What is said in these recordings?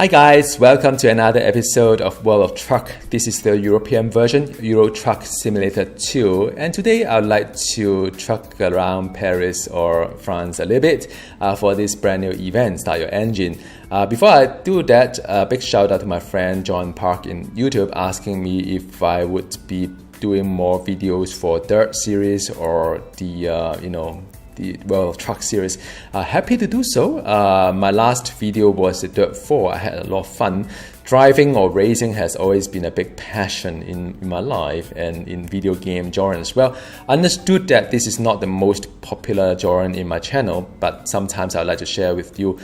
Hi guys, welcome to another episode of World of Truck. This is the European version, Euro Truck Simulator 2, and today I'd like to truck around Paris or France a little bit for this brand new event, Start Your Engine. Before I do that, a big shout out to my friend John Park in YouTube asking me if I would be doing more videos for Dirt series or the World of Truck series. Happy to do so. My last video was the Dirt 4. I had a lot of fun. Driving or racing has always been a big passion in my life and in video game genre as well. Understood that this is not the most popular genre in my channel, but sometimes I'd like to share with you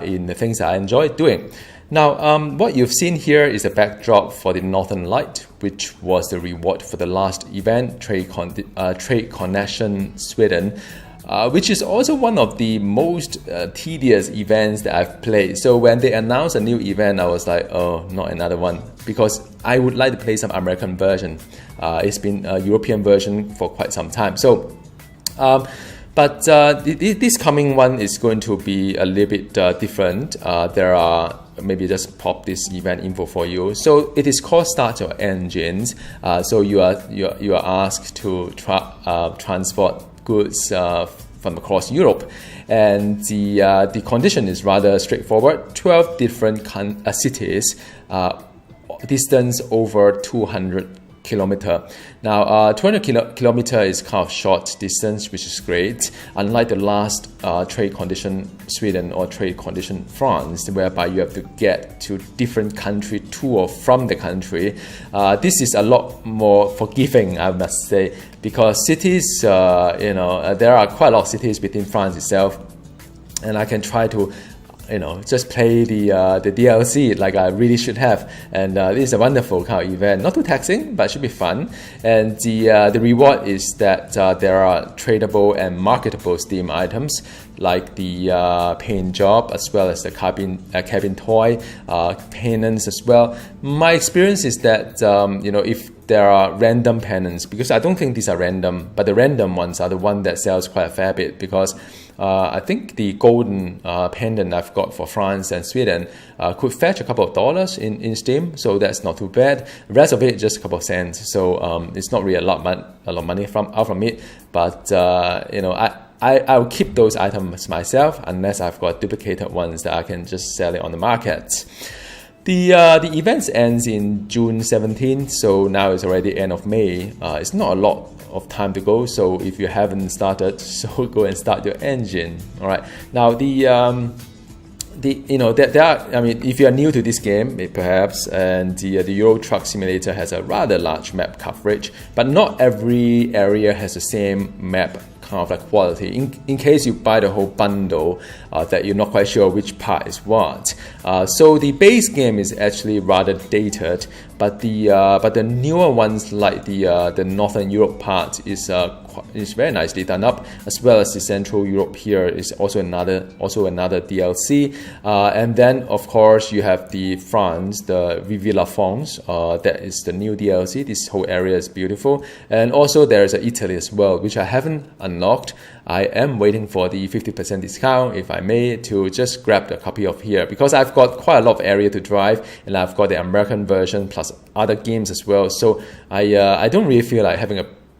in the things that I enjoy doing. Now, what you've seen here is a backdrop for the Northern Light, which was the reward for the last event, Trade Connection Sweden. Which is also one of the most tedious events that I've played. So when they announced a new event, I was like, oh, not another one, because I would like to play some American version. It's been a European version for quite some time. So, but this coming one is going to be a little bit different. There are maybe just pop this event info for you. So it is called Start Your Engines. So you are asked to transport goods from across Europe, and the condition is rather straightforward. 12 different cities, distance over 200 kilometer. Now, 200 kilometer is kind of short distance, which is great. Unlike the last trade condition Sweden or trade condition France, whereby you have to get to different country to or from the country, this is a lot more forgiving, I must say, because cities, there are quite a lot of cities within France itself, and I can try to just play the DLC like I really should have. And this is a wonderful kind of event, not too taxing, but should be fun. And the reward is that there are tradable and marketable Steam items like the paint job, as well as the cabin toy, pennants as well. My experience is that if there are random pennants, because I don't think these are random, but the random ones are the one that sells quite a fair bit, because I think the golden pendant I've got for France and Sweden could fetch a couple of dollars in Steam, so that's not too bad. The rest of it just a couple of cents, so it's not really a lot of money out from it. But I'll keep those items myself unless I've got duplicated ones that I can just sell it on the market. The event ends in June 17th, so now it's already end of May. It's not a lot of time to go, so if you haven't started, so go and start your engine. All right. Now there are, if you are new to this game, perhaps, and the Euro Truck Simulator has a rather large map coverage, but not every area has the same map kind of like quality. In case you buy the whole bundle, that you're not quite sure which part is what. So the base game is actually rather dated, but the newer ones like the Northern Europe part is very nicely done up, as well as the Central Europe here is also another DLC. And then of course you have the France, the Vive la France, that is the new DLC. This whole area is beautiful, and also there is Italy as well, which I haven't unlocked. I am waiting for the 50% discount, if I may, to just grab a copy of here, because I've got quite a lot of area to drive, and I've got the American version plus other games as well. So I don't really feel like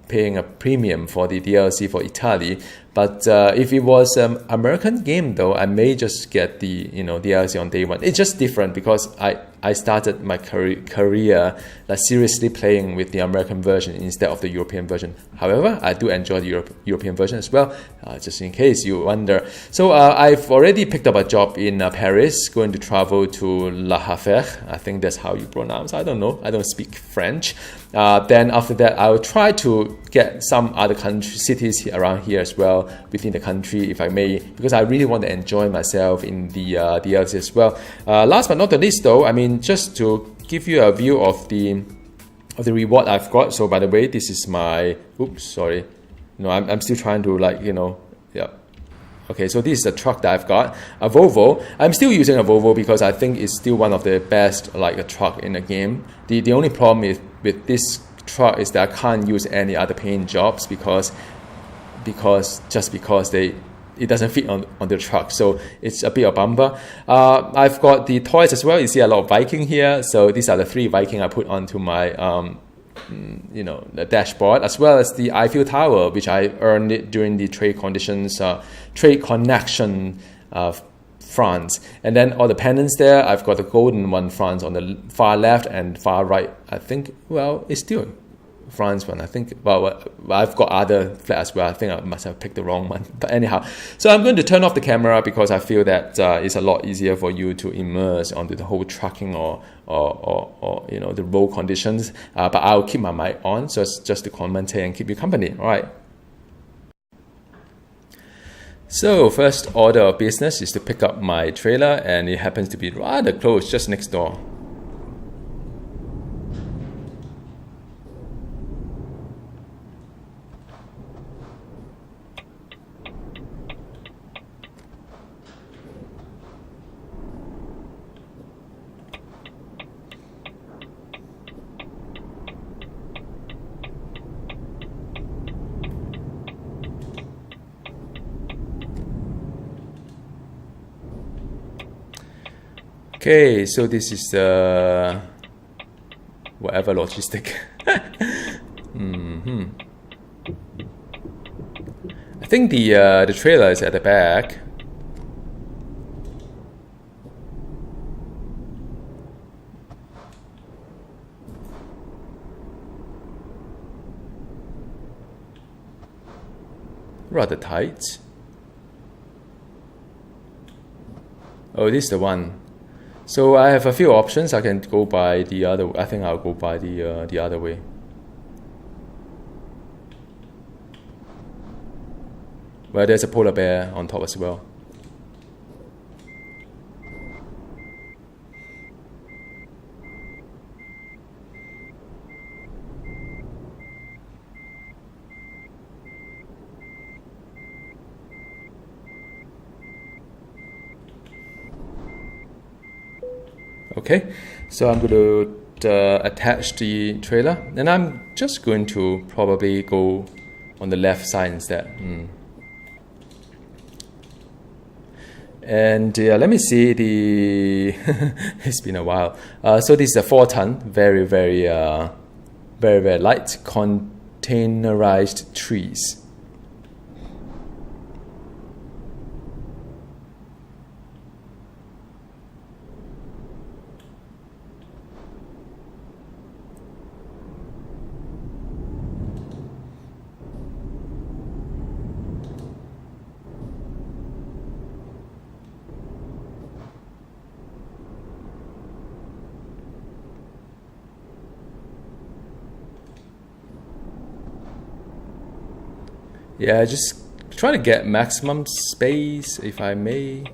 paying a premium for the DLC for Italy. But if it was an American game, though, I may just get the DLC on day one. It's just different because I started my career like seriously playing with the American version instead of the European version. However, I do enjoy the European version as well, just in case you wonder. So I've already picked up a job in Paris, going to travel to Le Havre. I think that's how you pronounce. I don't know. I don't speak French. Then after that, I'll try to get some other cities around here as well within the country, if I may, because I really want to enjoy myself in the DLC as well. Last but not the least, though, just to give you a view of the reward I've got. So by the way, this is my I'm still trying to okay, so this is the truck that I've got, a Volvo. I'm still using a Volvo because I think it's still one of the best a truck in the game. The only problem is with this truck is that I can't use any other paint jobs because they it doesn't fit on the truck, so it's a bit of bumper. I've got the toys as well. You see a lot of Viking here, so these are the 3 Viking I put onto my the dashboard, as well as the Eiffel Tower, which I earned it during the trade connection France. And then all the pendants there, I've got the golden one France on the far left and far right. I think, well, it's still France one. I think, well, I've got other flat as well. I think I must have picked the wrong one. But anyhow, so I'm going to turn off the camera because I feel that it's a lot easier for you to immerse onto the whole trucking or the road conditions. But I'll keep my mic on, so it's just to commentate and keep you company. All right. So first order of business is to pick up my trailer, and it happens to be rather close, just next door. Okay, so this is whatever logistic. I think the trailer is at the back. Rather tight. Oh, this is the one. So I have a few options. I can go by the other. I think I'll go by the other way. Well, there's a polar bear on top as well. Okay, so I'm going to attach the trailer, and I'm just going to probably go on the left side instead. And let me see the. It's been a while. So this is a 4-ton, very light containerized trees. Yeah, just try to get maximum space, if I may.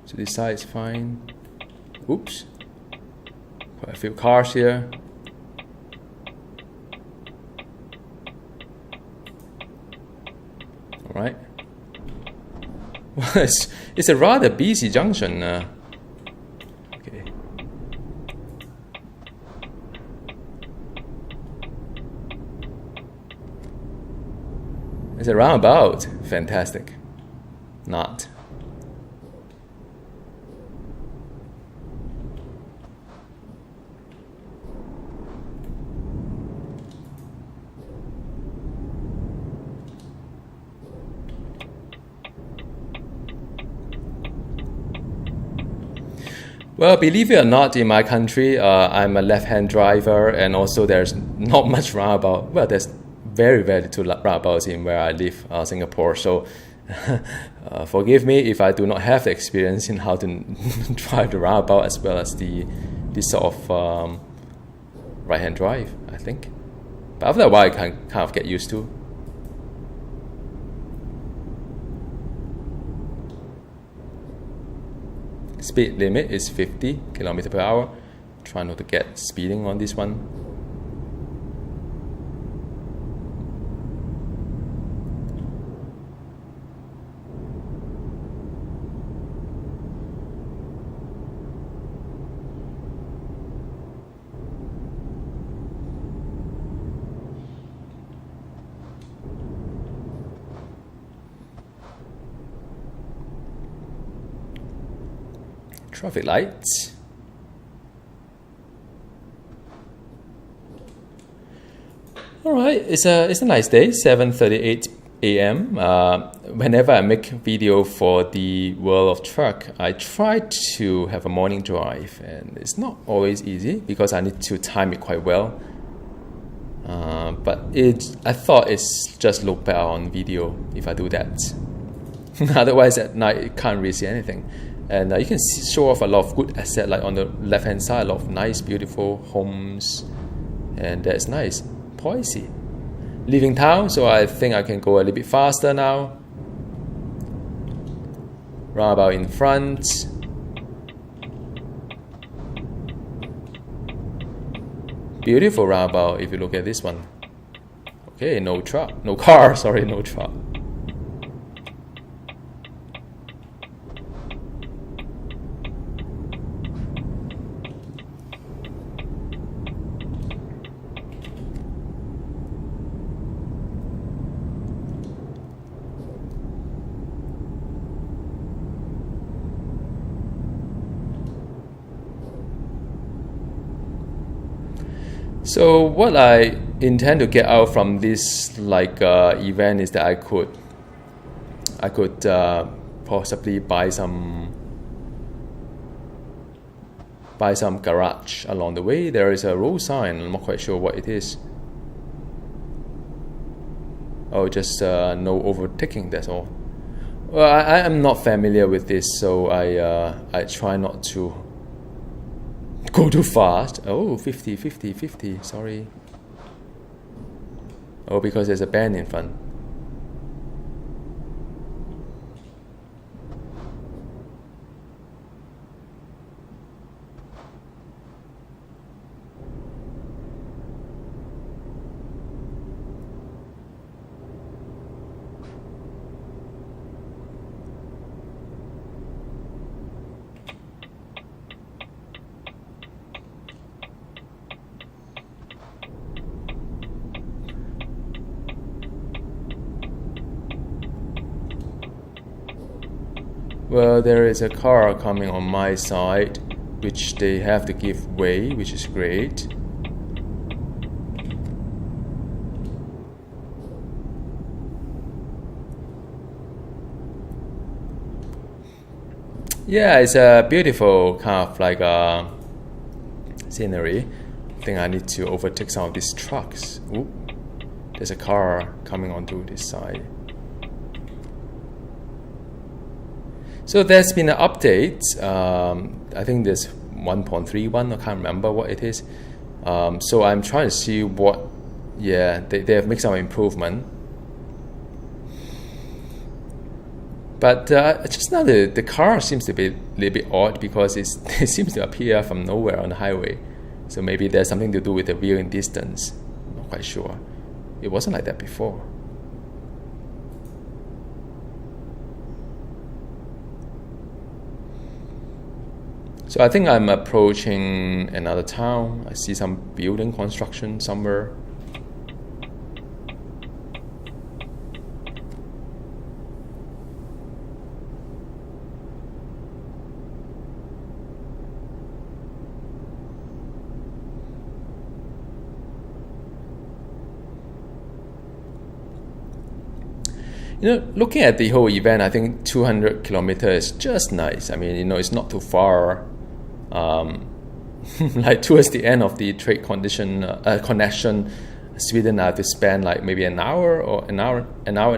So this side is fine. Oops. Quite a few cars here. All right. Well, it's a rather busy junction. Okay. It's a roundabout. Fantastic. Not. Well, believe it or not, in my country, I'm a left-hand driver, and also there's not much roundabout. Well, there's very little roundabouts in where I live, Singapore. So forgive me if I do not have the experience in how to drive the roundabout as well as this sort of right-hand drive, I think. But after a while, I can kind of get used to. Speed limit is 50 km per hour. Try not to get speeding on this one. traffic lights. All right, it's a nice day, 7:38 a.m. Whenever I make video for the World of Truck, I try to have a morning drive, and it's not always easy because I need to time it quite well. But I thought it's just look better on video if I do that. Otherwise, at night you can't really see anything. And you can show off a lot of good assets, like on the left hand side, a lot of nice, beautiful homes, and that's nice. Poissy. Leaving town, so I think I can go a little bit faster now. Roundabout in front. Beautiful roundabout if you look at this one. Okay, no truck, no car, sorry, no truck. So what I intend to get out from this event is that I could possibly buy some garage along the way. There is a road sign. I'm not quite sure what it is. Oh, just no overtaking. That's all. Well, I am not familiar with this, so I try not to go too fast. Oh, 50, 50, 50, sorry. Oh, because there's a band in front. Well, there is a car coming on my side, which they have to give way, which is great. Yeah, it's a beautiful kind of like scenery. I think I need to overtake some of these trucks. Ooh, there's a car coming onto this side. So there's been an update. I think there's 1.31. I can't remember what it is. So I'm trying to see what. Yeah, they have made some improvement. But just now the car seems to be a little bit odd because it seems to appear from nowhere on the highway. So maybe there's something to do with the viewing distance. I'm not quite sure. It wasn't like that before. So I think I'm approaching another town. I see some building construction somewhere. You know, looking at the whole event, I think 200 kilometers is just nice. I mean, it's not too far. Like towards the end of the trade connection, Sweden I have to spend like maybe an hour and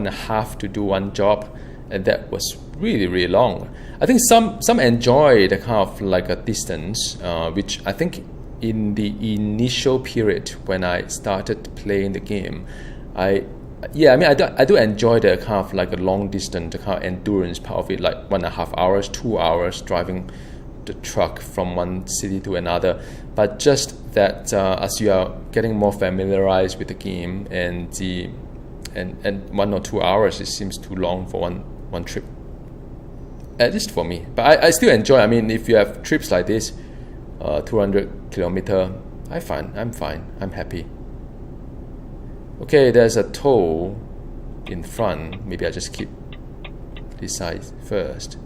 a half to do one job, and that was really, really long. I think some enjoy the kind of like a distance, which I think in the initial period when I started playing the game, I do enjoy the kind of like a long distance, the kind of endurance part of it, like 1.5 hours, 2 hours driving the truck from one city to another. But just that as you are getting more familiarized with the game and 1 or 2 hours, it seems too long for one trip, at least for me. But I still enjoy. I mean, if you have trips like this, 200 kilometer, I'm fine, I'm happy. Okay, there's a toll in front. Maybe I just keep this side first.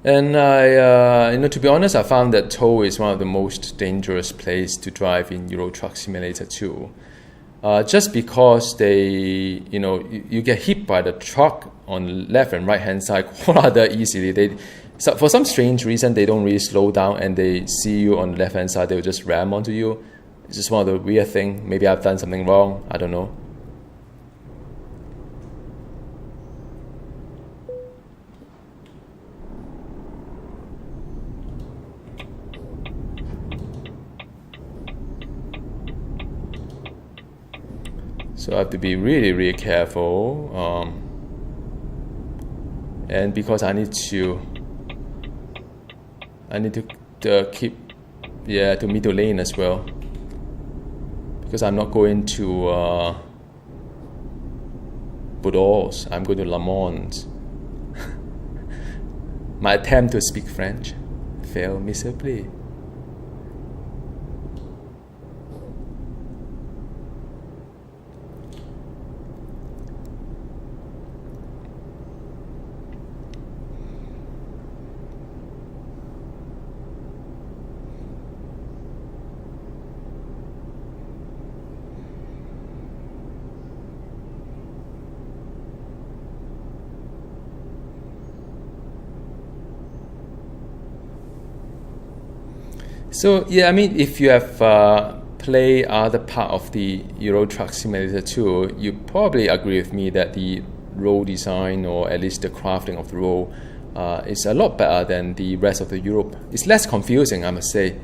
And I, to be honest, I found that tow is one of the most dangerous places to drive in Euro Truck Simulator 2. Just because you get hit by the truck on left and right hand side rather easily. So for some strange reason, they don't really slow down, and they see you on the left hand side, they'll just ram onto you. It's just one of the weird things. Maybe I've done something wrong. I don't know. So I have to be really, really careful. And because I need to keep, to middle lane as well. Because I'm not going to Bordeaux, I'm going to Le Mans. My attempt to speak French failed miserably. So yeah, I mean, if you have played other part of the Euro Truck Simulator 2, you probably agree with me that the road design, or at least the crafting of the road, is a lot better than the rest of the Europe. It's less confusing, I must say.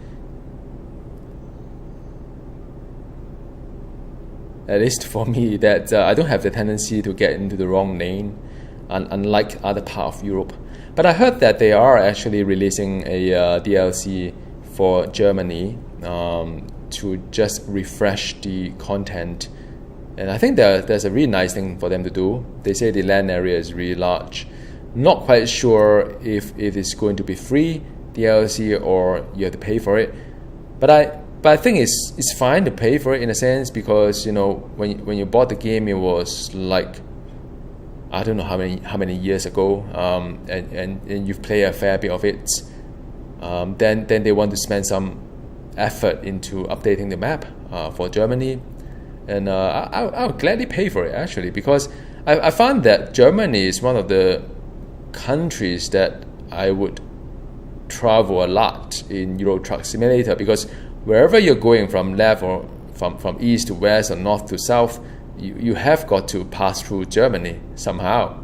At least for me, that I don't have the tendency to get into the wrong lane, unlike other part of Europe. But I heard that they are actually releasing a DLC for Germany to just refresh the content, and I think there's a really nice thing for them to do. They say the land area is really large. Not quite sure if it is going to be free DLC or you have to pay for it, but I think it's fine to pay for it in a sense, because when you bought the game, it was like, I don't know how many years ago, and you've played a fair bit of it. Then they want to spend some effort into updating the map for Germany, and I would gladly pay for it, actually, because I found that Germany is one of the countries that I would travel a lot in Euro Truck Simulator, because wherever you're going, from left or from east to west or north to south, you have got to pass through Germany somehow.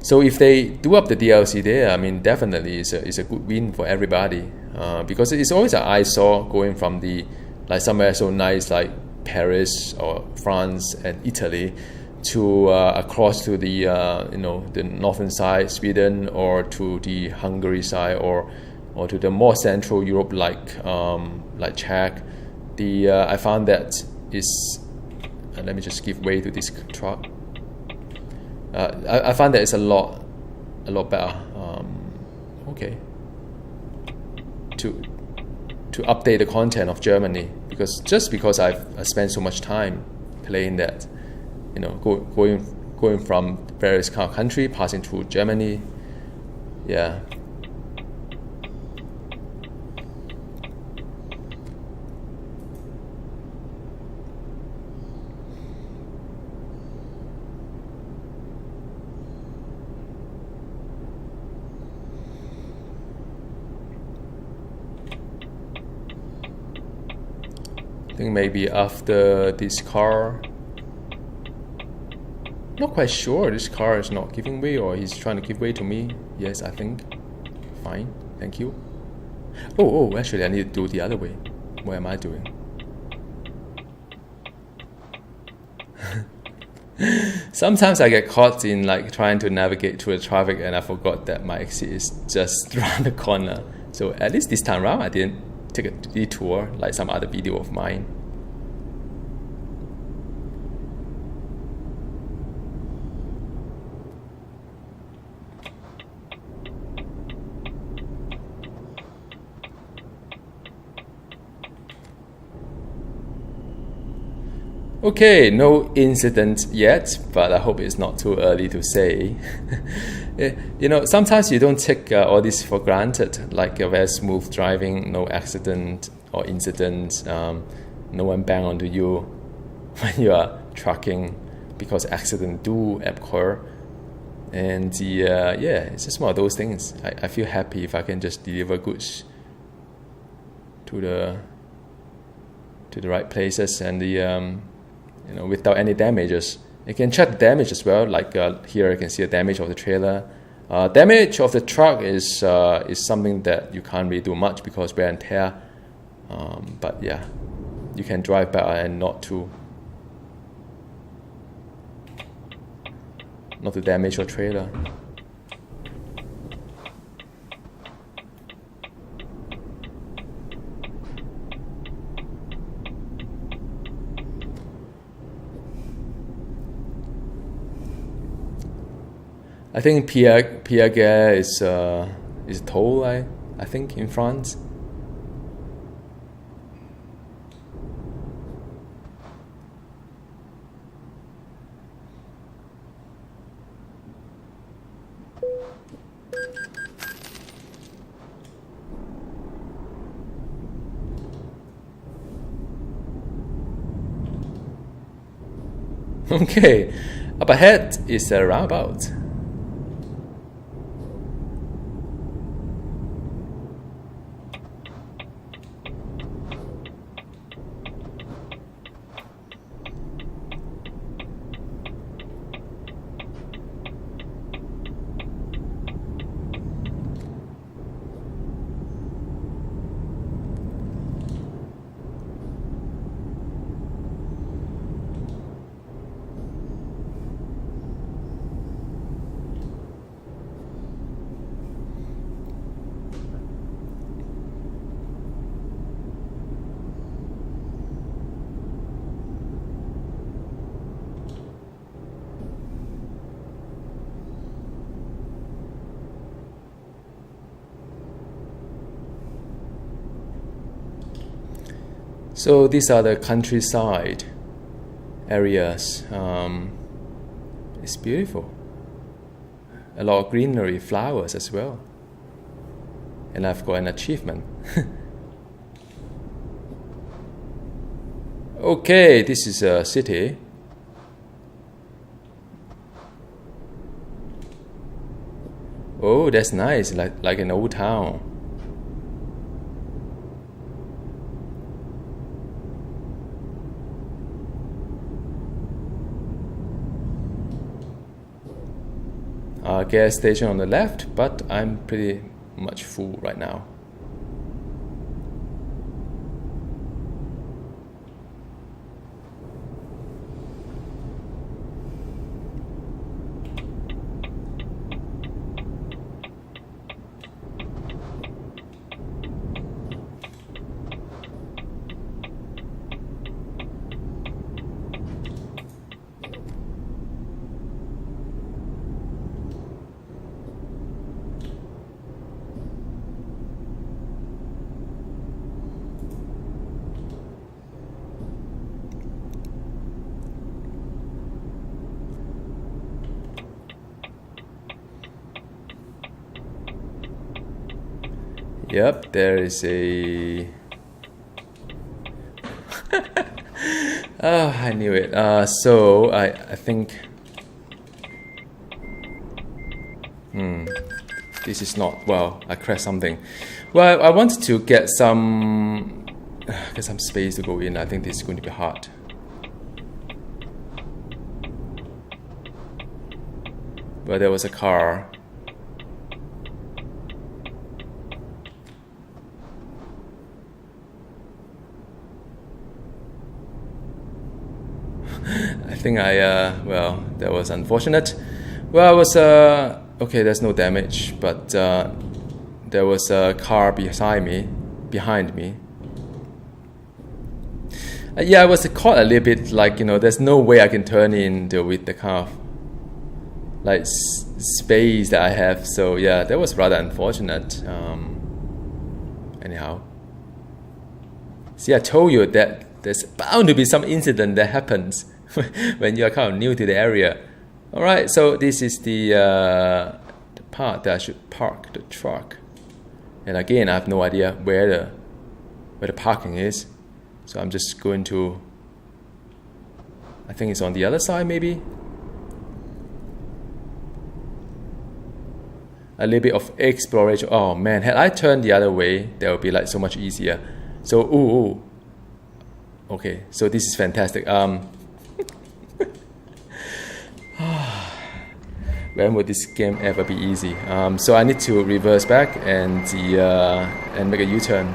So if they do up the DLC there, I mean, definitely it's a good win for everybody, because it's always an eyesore going from somewhere so nice like Paris or France and Italy to across to the the northern side, Sweden, or to the Hungary side, or to the more central Europe like Czech. I found that is, let me just give way to this truck. I find that it's a lot better. Okay. To update the content of Germany, because I spent so much time playing that, going from various kind of country, passing through Germany, yeah. I think maybe after this car, not quite sure, this car is not giving way, or he's trying to give way to me. Yes, I think. Fine, thank you. Oh, actually I need to do the other way. What am I doing? Sometimes I get caught in trying to navigate through the traffic, and I forgot that my exit is just around the corner. So at least this time around I didn't take a detour like some other video of mine. Okay, no incident yet, but I hope it's not too early to say. You know, sometimes you don't take all this for granted, like a very smooth driving, no accident or incident, no one bang onto you when you are trucking, because accidents do occur. And yeah, it's just one of those things. I feel happy if I can just deliver goods to the right places and you know, without any damages. You can check the damage as well. Like here, you can see the damage of the trailer. Damage of the truck is something that you can't really do much because wear and tear. But yeah, you can drive better and not to damage your trailer. I think Pierre Gare is toll, I think, in France. Okay, up ahead is a roundabout. So these are the countryside areas. It's beautiful. A lot of greenery, flowers as well. And I've got an achievement. Okay, this is a city. Oh, that's nice, like an old town. Gas station on the left, but I'm pretty much full right now. Yep, there is a... Oh, I knew it. So I think... This is not... Well, I crashed something. Well, I wanted to get some space to go in. I think this is going to be hard. But there was a car. I think well, that was unfortunate. Well, I was, okay, there's no damage, but there was a car behind me. Yeah, I was caught a little bit, like, you know, there's no way I can turn in with the car, like, space that I have. So yeah, that was rather unfortunate. Anyhow. See, I told you that there's bound to be some incident that happens when you are kind of new to the area. All right, so this is the part that I should park the truck. And again, I have no idea where the parking is. So I'm just going to, I think it's on the other side maybe. A little bit of exploration. Oh man, had I turned the other way, that would be like so much easier. So, ooh. Okay, so this is fantastic. When would this game ever be easy? So I need to reverse back and make a U-turn.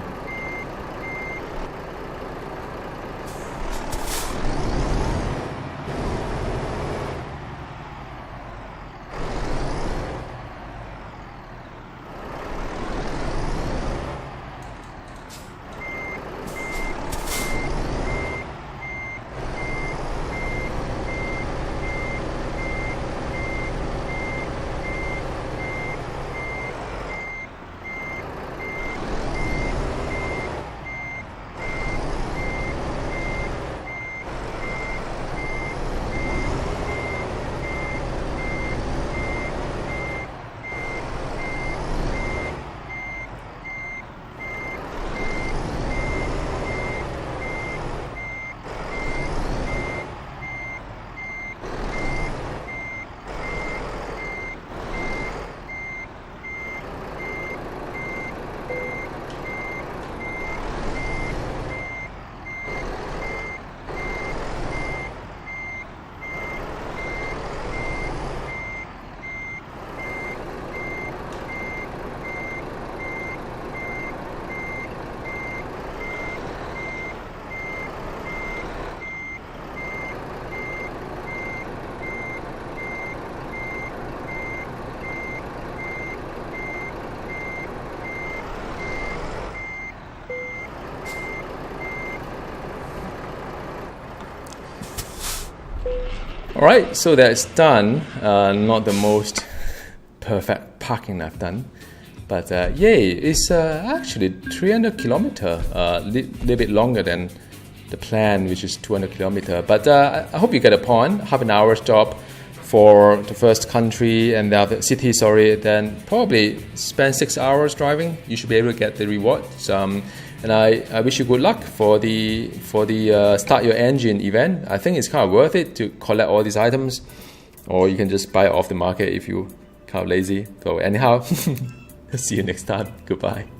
Alright, so that's done. Not the most perfect parking I've done. But yay, it's actually 300 kilometer, a little bit longer than the plan, which is 200 kilometer. But I hope you get a point. Half an hour stop for the first country and the other city, then probably spend 6 hours driving. You should be able to get the rewards. And I wish you good luck for the Start Your Engine event. I think it's kind of worth it to collect all these items, or you can just buy it off the market if you kind of lazy. So anyhow, see you next time. Goodbye.